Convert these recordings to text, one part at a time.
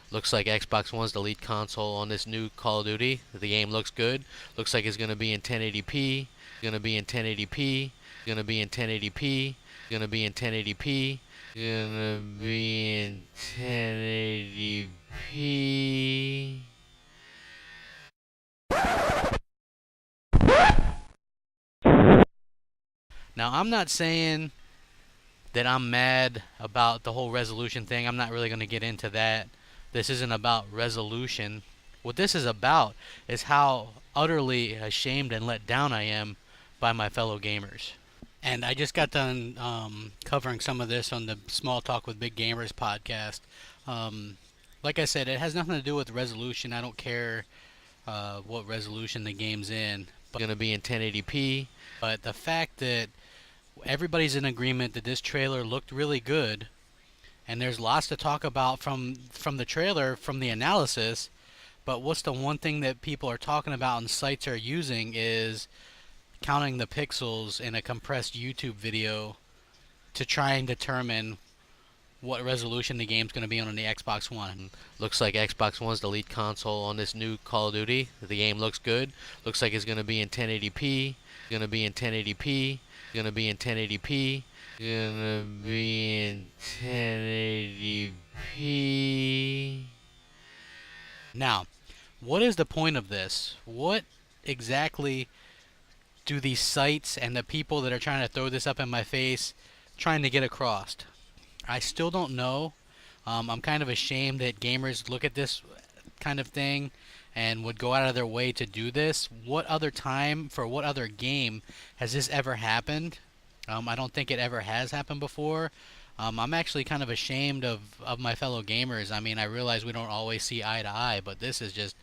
Looks like Xbox One's the lead console on this new Call of Duty. The game looks good. Looks like it's going to be in 1080p. Going to be in 1080p. Going to be in 1080p. Going to be in 1080p. Going to be in 1080p. Now, I'm not saying that I'm mad about the whole resolution thing. I'm not really going to get into that. This isn't about resolution. What this is about is how utterly ashamed and let down I am by my fellow gamers. And I just got done covering some of this on the Small Talk with Big Gamers podcast. Um, like I said, it has nothing to do with resolution. I don't care what resolution the game's in. But going to be in 1080p. But the fact that everybody's in agreement that this trailer looked really good, and there's lots to talk about from the trailer, from the analysis. But what's the one thing that people are talking about and sites are using is counting the pixels in a compressed YouTube video to try and determine what resolution the game's going to be on the Xbox One. Looks like Xbox One's the lead console on this new Call of Duty. The game looks good. Looks like it's going to be in 1080p. Going to be in 1080p. Going to be in 1080p. Gonna be in 1080p. Now, what is the point of this? What exactly do these sites and the people that are trying to throw this up in my face trying to get across? I still don't know. I'm kind of ashamed that gamers look at this kind of thing and would go out of their way to do this. What other time, for what other game, has this ever happened? I don't think it ever has happened before. I'm actually kind of ashamed of my fellow gamers. I mean, I realize we don't always see eye to eye, but this is just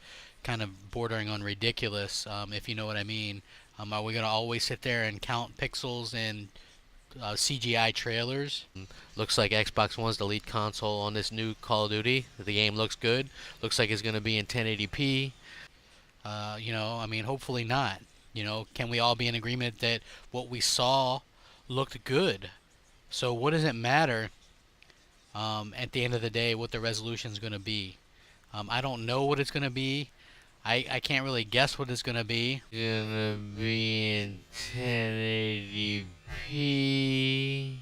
kind of bordering on ridiculous, if you know what I mean. Are we going to always sit there and count pixels in CGI trailers? Looks like Xbox One's the lead console on this new Call of Duty. The game looks good. Looks like it's going to be in 1080p. I mean, hopefully not. Can we all be in agreement that what we saw looked good? So what does it matter at the end of the day what the resolution is going to be? I don't know what it's going to be. I can't really guess what it's going to be. Gonna be in 1080p.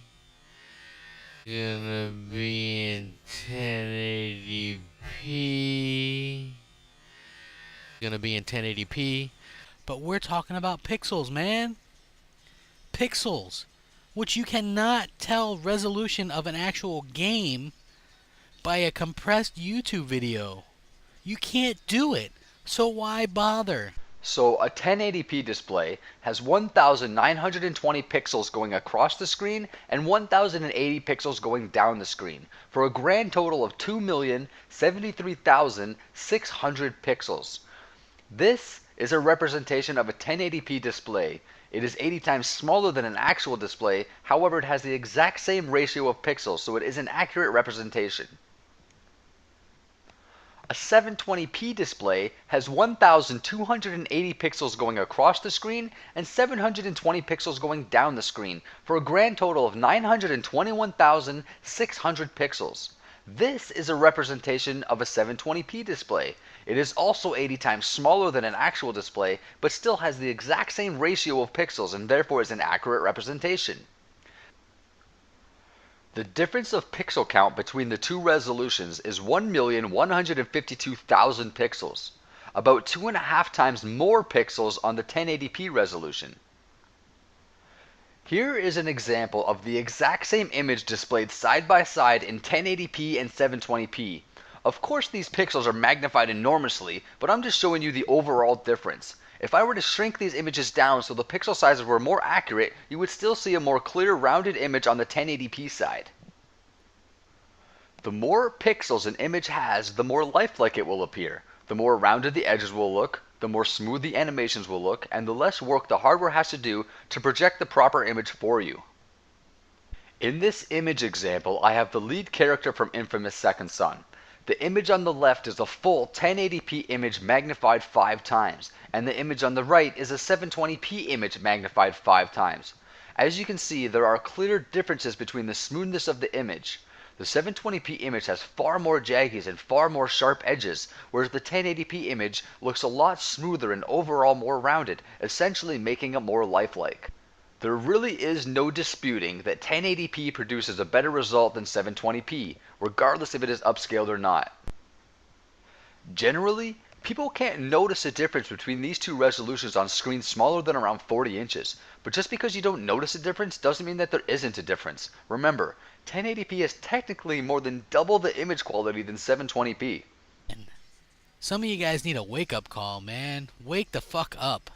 Gonna be in 1080p. Gonna be in 1080p. But we're talking about pixels, man. Pixels, which you cannot tell resolution of an actual game by a compressed YouTube video. You can't do it. So why bother? So a 1080p display has 1920 pixels going across the screen and 1080 pixels going down the screen for a grand total of 2,073,600 pixels. This is a representation of a 1080p display. It is 80 times smaller than an actual display, however it has the exact same ratio of pixels, so it is an accurate representation. A 720p display has 1280 pixels going across the screen and 720 pixels going down the screen for a grand total of 921,600 pixels. This is a representation of a 720p display. It is also 80 times smaller than an actual display, but still has the exact same ratio of pixels and therefore is an accurate representation. The difference of pixel count between the two resolutions is 1,152,000 pixels, about 2.5 times more pixels on the 1080p resolution. Here is an example of the exact same image displayed side by side in 1080p and 720p. Of course these pixels are magnified enormously, but I'm just showing you the overall difference. If I were to shrink these images down so the pixel sizes were more accurate, you would still see a more clear rounded image on the 1080p side. The more pixels an image has, the more lifelike it will appear. The more rounded the edges will look, the more smooth the animations will look, and the less work the hardware has to do to project the proper image for you. In this image example, I have the lead character from Infamous Second Son. The image on the left is a full 1080p image magnified 5 times, and the image on the right is a 720p image magnified 5 times. As you can see, there are clear differences between the smoothness of the image. The 720p image has far more jaggies and far more sharp edges, whereas the 1080p image looks a lot smoother and overall more rounded, essentially making it more lifelike. There really is no disputing that 1080p produces a better result than 720p, regardless if it is upscaled or not. Generally, people can't notice a difference between these two resolutions on screens smaller than around 40 inches, but just because you don't notice a difference doesn't mean that there isn't a difference. Remember, 1080p is technically more than double the image quality than 720p. And some of you guys need a wake-up call, man. Wake the fuck up.